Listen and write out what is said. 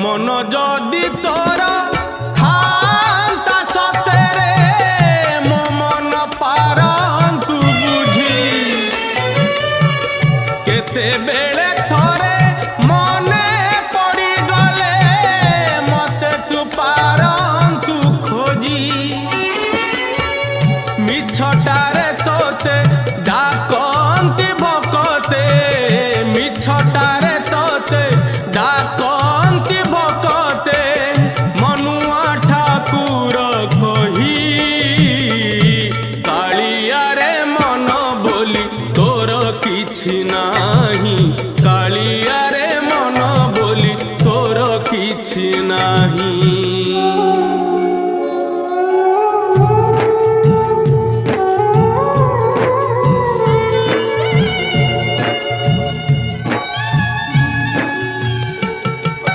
मन जदि तोर थांता सतेरे मो मन पारंतु बुझी केते बेले थोरे मने पड़ी गले मते तू पारंतु खोजी मिछटारे तोते डाकंती भकते मिछटारे तोते डाकंती भकते मनुआ ठाकुर कही कालिया रे मन बोली तोर किछि नाही कालिया रे मन बोली तोर किछि नाही।